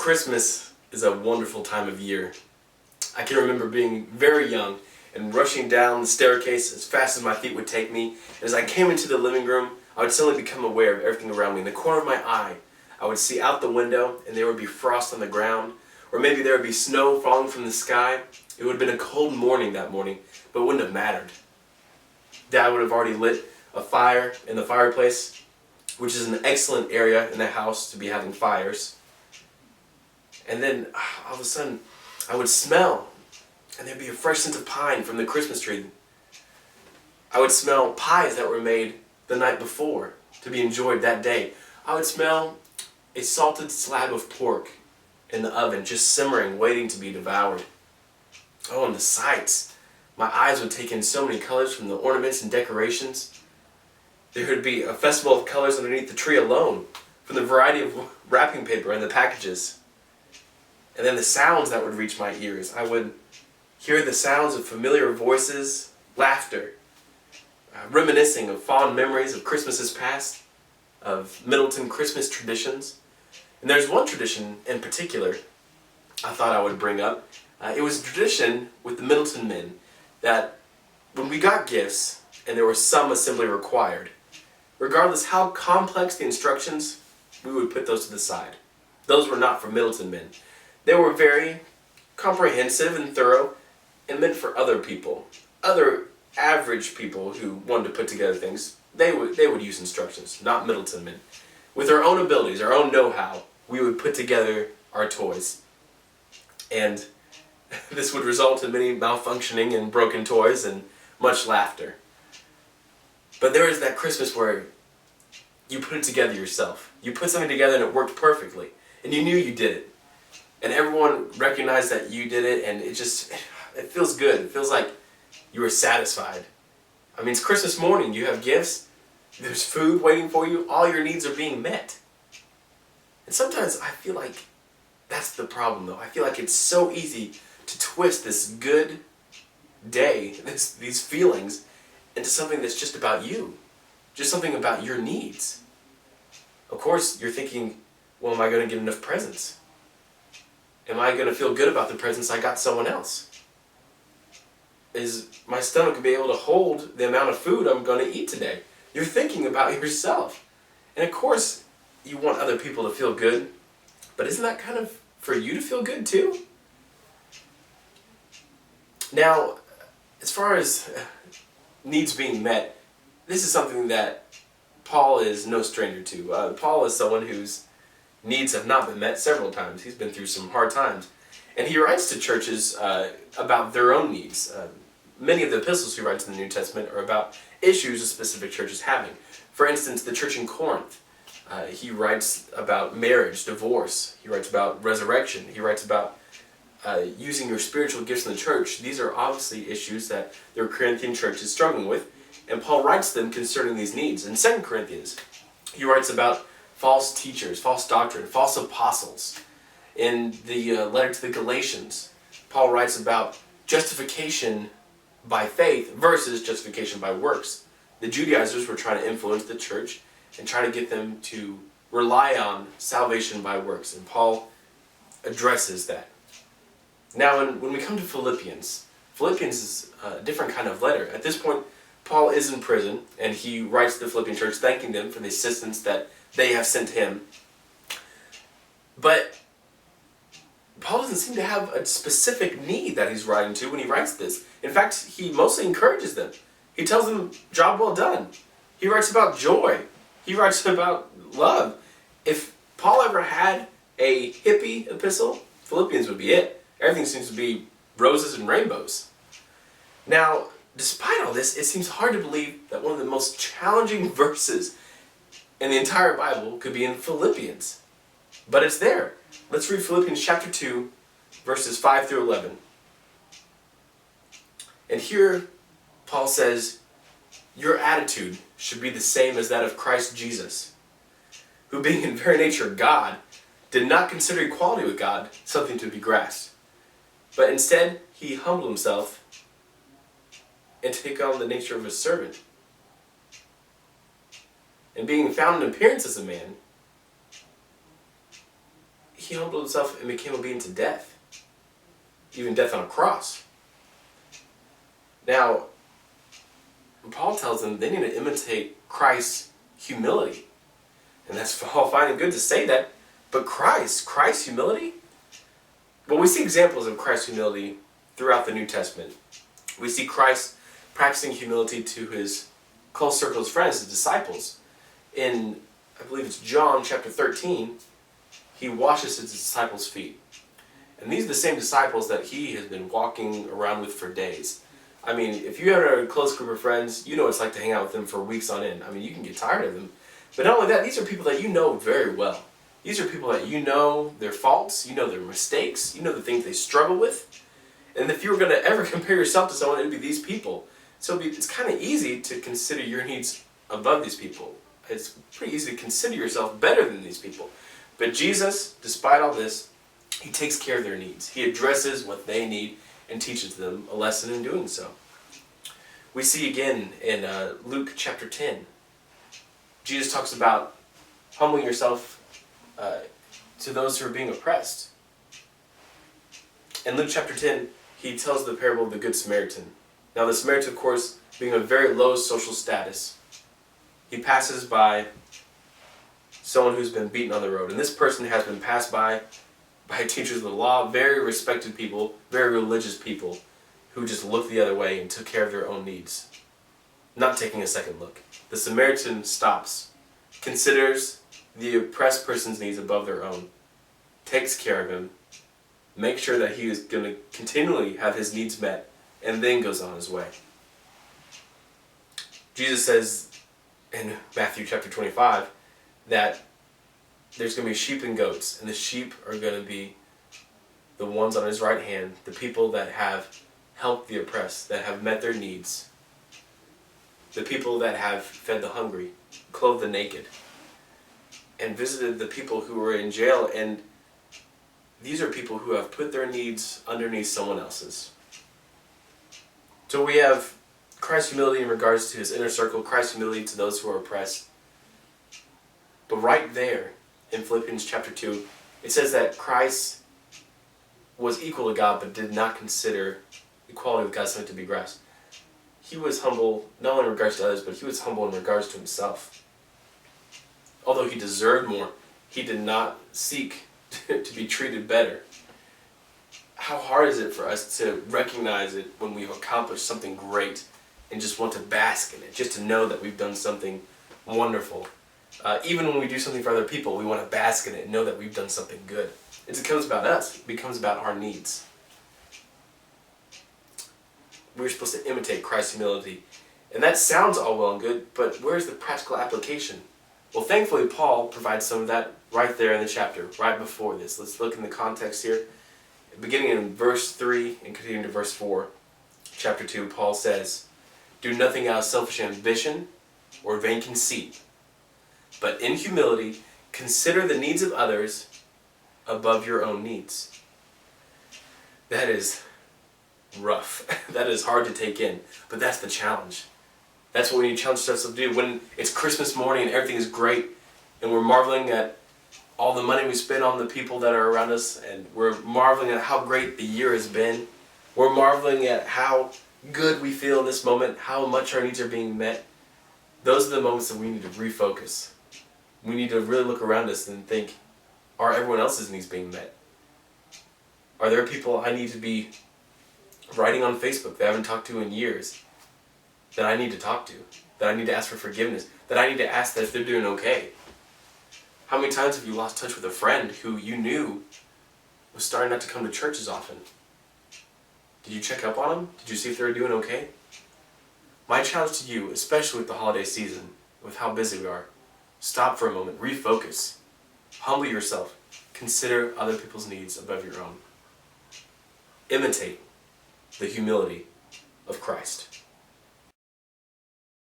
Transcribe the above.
Christmas is a wonderful time of year. I can remember being very young and rushing down the staircase as fast as my feet would take me. And as I came into the living room, I would suddenly become aware of everything around me. In the corner of my eye, I would see out the window and there would be frost on the ground, or maybe there would be snow falling from the sky. It would have been a cold morning that morning, but it wouldn't have mattered. Dad would have already lit a fire in the fireplace, which is an excellent area in the house to be having fires. And then all of a sudden I would smell, and there'd be a fresh scent of pine from the Christmas tree. I would smell pies that were made the night before to be enjoyed that day. I would smell a salted slab of pork in the oven just simmering, waiting to be devoured. Oh, and the sights. My eyes would take in so many colors from the ornaments and decorations. There would be a festival of colors underneath the tree alone, from the variety of wrapping paper and the packages. And then the sounds that would reach my ears. I would hear the sounds of familiar voices, laughter, reminiscing of fond memories of Christmases past, of Middleton Christmas traditions. And there's one tradition in particular I thought I would bring up. It was a tradition with the Middleton men that when we got gifts, and there was some assembly required, regardless how complex the instructions, we would put those to the side. Those were not for Middleton men. They were very comprehensive and thorough and meant for other people. Other average people who wanted to put together things, they would use instructions, not Middleton men. With our own abilities, our own know-how, we would put together our toys. And this would result in many malfunctioning and broken toys and much laughter. But there is that Christmas where you put it together yourself. You put something together and it worked perfectly. And you knew you did it. And everyone recognized that you did it, and it feels good. It feels like you were satisfied. I mean, it's Christmas morning. You have gifts. There's food waiting for you. All your needs are being met. And sometimes I feel like that's the problem, though. I feel like it's so easy to twist this good day, these feelings, into something that's just about you. Just something about your needs. Of course, you're thinking, well, am I going to get enough presents? Am I going to feel good about the presents I got someone else? Is my stomach going to be able to hold the amount of food I'm going to eat today? You're thinking about yourself. And of course, you want other people to feel good, but isn't that kind of for you to feel good too? Now, as far as needs being met, this is something that Paul is no stranger to. Paul is someone whose needs have not been met several times. He's been through some hard times. And he writes to churches about their own needs. Many of the epistles he writes in the New Testament are about issues a specific church is having. For instance, the church in Corinth. He writes about marriage, divorce. He writes about resurrection. He writes about using your spiritual gifts in the church. These are obviously issues that the Corinthian church is struggling with. And Paul writes them concerning these needs. In 2 Corinthians, he writes about false teachers, false doctrine, false apostles. In the letter to the Galatians, Paul writes about justification by faith versus justification by works. The Judaizers were trying to influence the church and try to get them to rely on salvation by works. And Paul addresses that. Now, when we come to Philippians, Philippians is a different kind of letter. At this point, Paul is in prison, and he writes to the Philippian church thanking them for the assistance that they have sent him. But Paul doesn't seem to have a specific need that he's writing to when he writes this. In fact, he mostly encourages them. He tells them, job well done. He writes about joy. He writes about love. If Paul ever had a hippie epistle, Philippians would be it. Everything seems to be roses and rainbows. Now, despite all this, it seems hard to believe that one of the most challenging verses in the entire Bible could be in Philippians. But it's there. Let's read Philippians chapter 2, verses 5 through 11. And here, Paul says, your attitude should be the same as that of Christ Jesus, who being in very nature God, did not consider equality with God something to be grasped, but instead he humbled himself and took on the nature of a servant. And being found in appearance as a man, he he humbled himself and became obedient to death, even death on a cross. Now, Paul tells them they need to imitate Christ's humility. And that's all fine and good to say that, but Christ's humility? Well, we see examples of Christ's humility throughout the New Testament. We see Christ practicing humility to his close circle of friends, his disciples. In, I believe it's John chapter 13, he washes his disciples' feet. And these are the same disciples that he has been walking around with for days. I mean, if you have a close group of friends, you know what it's like to hang out with them for weeks on end. I mean, you can get tired of them. But not only that, these are people that you know very well. These are people that you know their faults, you know their mistakes, you know the things they struggle with. And if you were going to ever compare yourself to someone, it would be these people. So it's kind of easy to consider your needs above these people. It's pretty easy to consider yourself better than these people. But Jesus, despite all this, he takes care of their needs. He addresses what they need and teaches them a lesson in doing so. We see again in Luke chapter 10, Jesus talks about humbling yourself to those who are being oppressed. In Luke chapter 10, he tells the parable of the Good Samaritan. Now the Samaritan, of course, being a very low social status, he passes by someone who's been beaten on the road. And this person has been passed by teachers of the law, very respected people, very religious people, who just looked the other way and took care of their own needs, not taking a second look. The Samaritan stops, considers the oppressed person's needs above their own, takes care of him, makes sure that he is going to continually have his needs met, and then goes on his way. Jesus says in Matthew chapter 25 that there's going to be sheep and goats, and the sheep are going to be the ones on his right hand, the people that have helped the oppressed, that have met their needs, the people that have fed the hungry, clothed the naked, and visited the people who were in jail. And these are people who have put their needs underneath someone else's. So we have Christ's humility in regards to his inner circle, Christ's humility to those who are oppressed. But right there in Philippians chapter 2, it says that Christ was equal to God but did not consider equality with God something to be grasped. He was humble not only in regards to others, but he was humble in regards to himself. Although he deserved more, he did not seek to be treated better. How hard is it for us to recognize it when we've accomplished something great and just want to bask in it, just to know that we've done something wonderful? Even when we do something for other people, we want to bask in it and know that we've done something good. It becomes about us. It becomes about our needs. We're supposed to imitate Christ's humility. And that sounds all well and good, but where's the practical application? Well, thankfully, Paul provides some of that right there in the chapter, right before this. Let's look in the context here. Beginning in verse 3 and continuing to verse 4, chapter 2, Paul says, "Do nothing out of selfish ambition or vain conceit, but in humility consider the needs of others above your own needs." That is rough. That is hard to take in, but that's the challenge. That's what we need to challenge ourselves to do. When it's Christmas morning and everything is great, and we're marveling at all the money we spend on the people that are around us, and we're marveling at how great the year has been, we're marveling at how good we feel in this moment, how much our needs are being met, those are the moments that we need to refocus. We need to really look around us and think, are everyone else's needs being met? Are there people I need to be writing on Facebook that I haven't talked to in years, that I need to talk to, that I need to ask for forgiveness, that I need to ask that if they're doing okay? How many times have you lost touch with a friend who you knew was starting not to come to church as often? Did you check up on them? Did you see if they were doing okay? My challenge to you, especially with the holiday season, with how busy we are, stop for a moment, refocus, humble yourself, consider other people's needs above your own. Imitate the humility of Christ.